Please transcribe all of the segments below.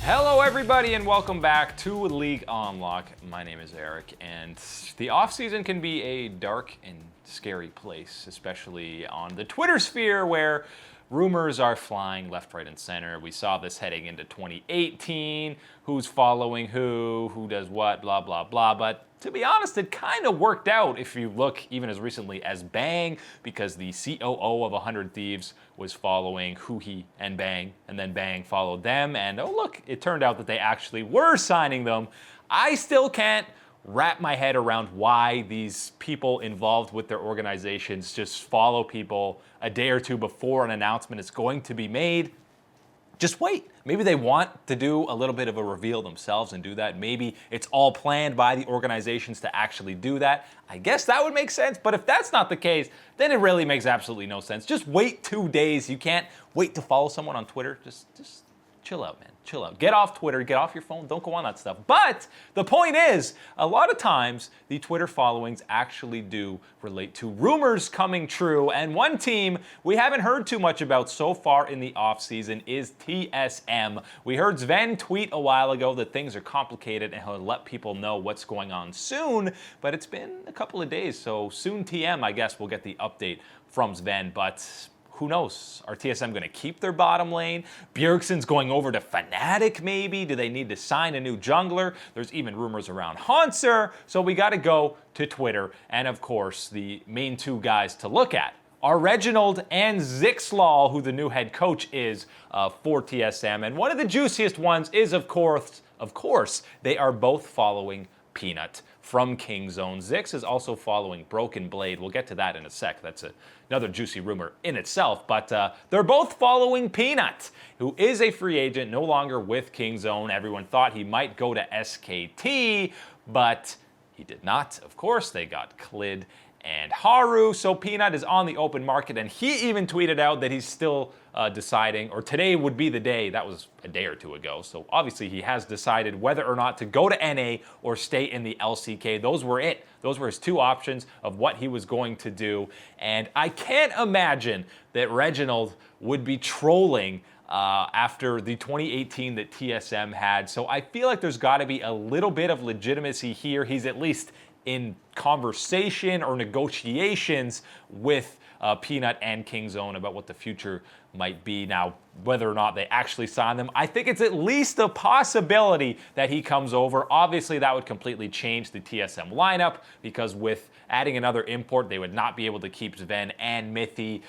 Hello everybody and welcome back to League Unlock. My name is Eric, and the offseason can be a dark and scary place, especially on the Twitter sphere where rumors are flying left, right, and center. We saw this heading into 2018, who's following who does what, blah, blah, blah. But to be honest, it kind of worked out if you look even as recently as Bang, because the COO of 100 Thieves was following and Bang, and then Bang followed them. And oh look, it turned out that they actually were signing them. I still can't wrap my head around why these people involved with their organizations just follow people a day or two before an announcement is going to be made. Just wait. Maybe they want to do a little bit of a reveal themselves and do that. Maybe it's all planned by the organizations to actually do that. I guess that would make sense, but if that's not the case, then it really makes absolutely no sense. Just wait 2 days. You can't wait to follow someone on Twitter. Just chill out, man. Chill out. Get off Twitter. Get off your phone. Don't go on that stuff. But the point is, a lot of times, the Twitter followings actually do relate to rumors coming true. And one team we haven't heard too much about so far in the offseason is TSM. We heard Sven tweet a while ago that things are complicated and he'll let people know what's going on soon. But it's been a couple of days, so soon TM, I guess, we'll get the update from Sven. But who knows? Are TSM going to keep their bottom lane? Bjergsen's going over to Fnatic maybe? Do they need to sign a new jungler? There's even rumors around Hanser. So we got to go to Twitter. And of course, the main two guys to look at are Reginald and Zixlal, who the new head coach is for TSM. And one of the juiciest ones is, of course, they are both following Peanut from Kingzone. Zix is also following BrokenBlade. We'll get to that in a sec. That's another juicy rumor in itself. But they're both following Peanut, who is a free agent, no longer with Kingzone. Everyone thought he might go to SKT, but he did not. Of course, they got Klid and Haru. So Peanut is on the open market, and he even tweeted out that he's still deciding, or today would be the day. That was a day or two ago. So obviously he has decided whether or not to go to NA or stay in the LCK. Those were it. Those were his two options of what he was going to do. And I can't imagine that Reginald would be trolling after the 2018 that TSM had. So I feel like there's got to be a little bit of legitimacy here. He's at least in conversation or negotiations with Peanut and Kingzone about what the future might be. Now, whether or not they actually sign them, I think it's at least a possibility that he comes over. Obviously, that would completely change the TSM lineup, because with adding another import, they would not be able to keep Sven and Mithy.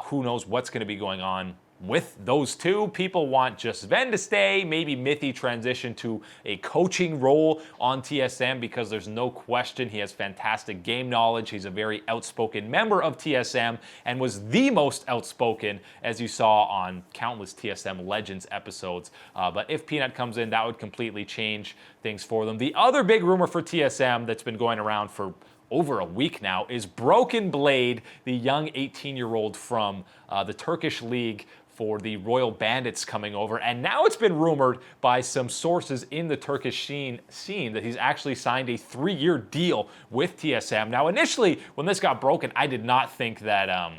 Who knows what's going to be going on with those two. People want just Sven to stay, maybe Mithy transition to a coaching role on TSM, because there's no question he has fantastic game knowledge. He's a very outspoken member of TSM and was the most outspoken, as you saw on countless TSM Legends episodes. But if Peanut comes in, that would completely change things for them. The other big rumor for TSM that's been going around for over a week now is BrokenBlade, the young 18-year-old from the Turkish league for the Royal Bandits, coming over. And now it's been rumored by some sources in the Turkish scene that he's actually signed a 3-year deal with TSM. Now, initially, when this got broken, I did not think that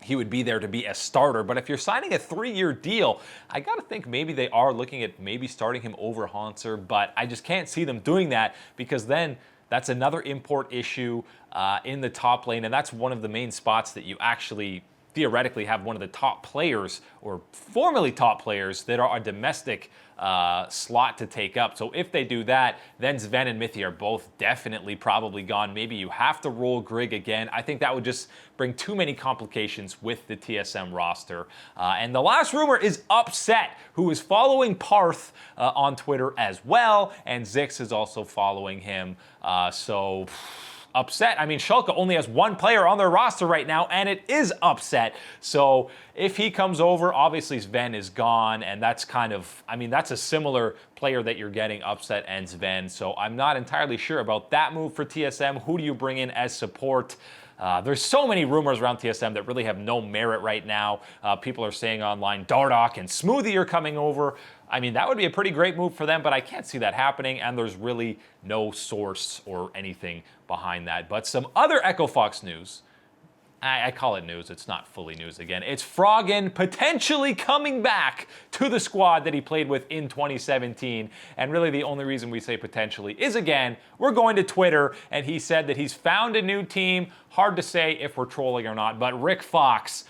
he would be there to be a starter. But if you're signing a 3-year deal, I got to think maybe they are looking at maybe starting him over Hanser. But I just can't see them doing that, because then that's another import issue in the top lane. And that's one of the main spots that you actually theoretically have one of the top players, or formerly top players, that are a domestic slot to take up. So if they do that, then Sven and Mithy are both definitely probably gone. Maybe you have to roll Grig again. I think that would just bring too many complications with the TSM roster. And the last rumor is Upset, who is following Parth on Twitter as well, and Zix is also following him. Upset. I mean, Schalke only has one player on their roster right now, and it is Upset. So if he comes over, obviously Sven is gone, and that's kind of, I mean, that's a similar player that you're getting, Upset and Sven. So I'm not entirely sure about that move for TSM. Who do you bring in as support? There's so many rumors around TSM that really have no merit right now. People are saying online Dardoch and Smoothie are coming over. I mean, that would be a pretty great move for them, but I can't see that happening, and there's really no source or anything behind that. But some other Echo Fox news. I call it news. It's not fully news again. It's Froggen potentially coming back to the squad that he played with in 2017. And really the only reason we say potentially is, again, we're going to Twitter, and he said that he's found a new team. Hard to say if we're trolling or not, but Rick Fox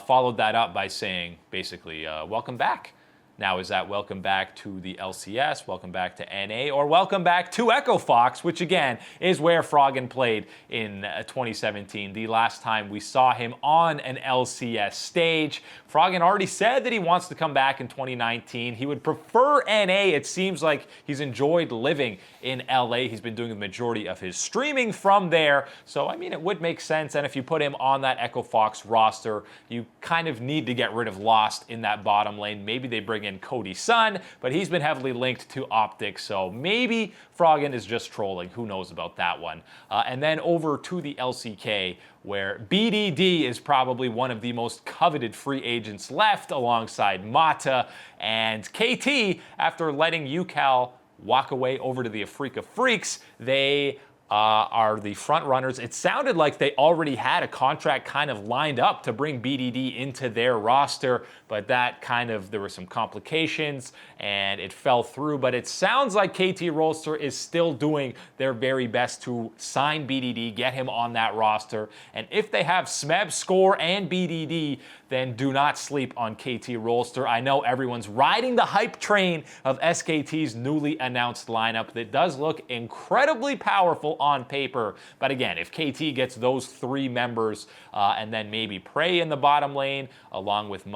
followed that up by saying, basically, welcome back. Now, is that welcome back to the LCS, welcome back to NA, or welcome back to Echo Fox, which again is where Froggen played in 2017, the last time we saw him on an LCS stage. Froggen already said that he wants to come back in 2019. He would prefer NA. It seems like he's enjoyed living in LA. He's been doing the majority of his streaming from there. So, I mean, it would make sense. And if you put him on that Echo Fox roster, you kind of need to get rid of Lost in that bottom lane. Maybe they bring in Cody Sun, but he's been heavily linked to Optic, so maybe Froggen is just trolling. Who knows about that one? And then over to the LCK, where BDD is probably one of the most coveted free agents left, alongside Mata and KT. After letting UCal walk away over to the Afrika Freaks, they are the front runners. It sounded like they already had a contract kind of lined up to bring BDD into their roster, but that there were some complications and it fell through. But it sounds like KT Rolster is still doing their very best to sign BDD, get him on that roster. And if they have Smeb, Score, and BDD, then do not sleep on KT Rolster. I know everyone's riding the hype train of SKT's newly announced lineup that does look incredibly powerful on paper. But again, if KT gets those three members and then maybe Prey in the bottom lane along with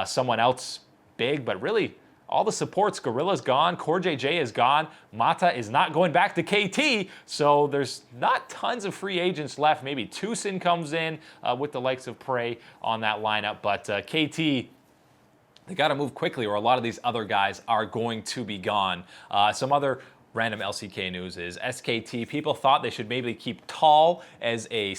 someone else big, but really all the supports, Gorilla's gone, Core JJ is gone, Mata is not going back to KT, so there's not tons of free agents left. Maybe Tucson comes in with the likes of Prey on that lineup, but KT, they got to move quickly or a lot of these other guys are going to be gone. Some other random LCK news is SKT. People thought they should maybe keep Tall as a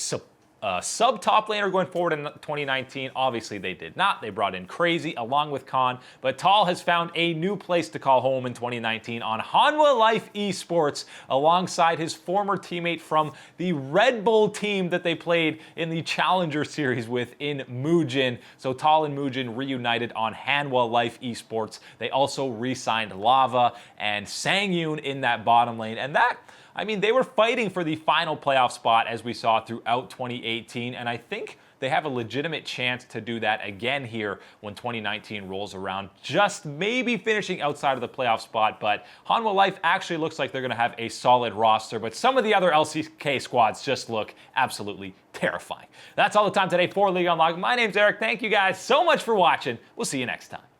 sub top laner going forward in 2019. Obviously, they did not. They brought in Crazy along with Khan, but Tall has found a new place to call home in 2019 on Hanwha Life Esports alongside his former teammate from the Red Bull team that they played in the Challenger Series with in Mugen. So Tall and Mugen reunited on Hanwha Life Esports. They also re-signed Lava and Sangyun in that bottom lane, and they were fighting for the final playoff spot as we saw throughout 2018, and I think they have a legitimate chance to do that again here when 2019 rolls around, just maybe finishing outside of the playoff spot. But Hanwha Life actually looks like they're going to have a solid roster, but some of the other LCK squads just look absolutely terrifying. That's all the time today for League Unlocked. My name's Eric. Thank you guys so much for watching. We'll see you next time.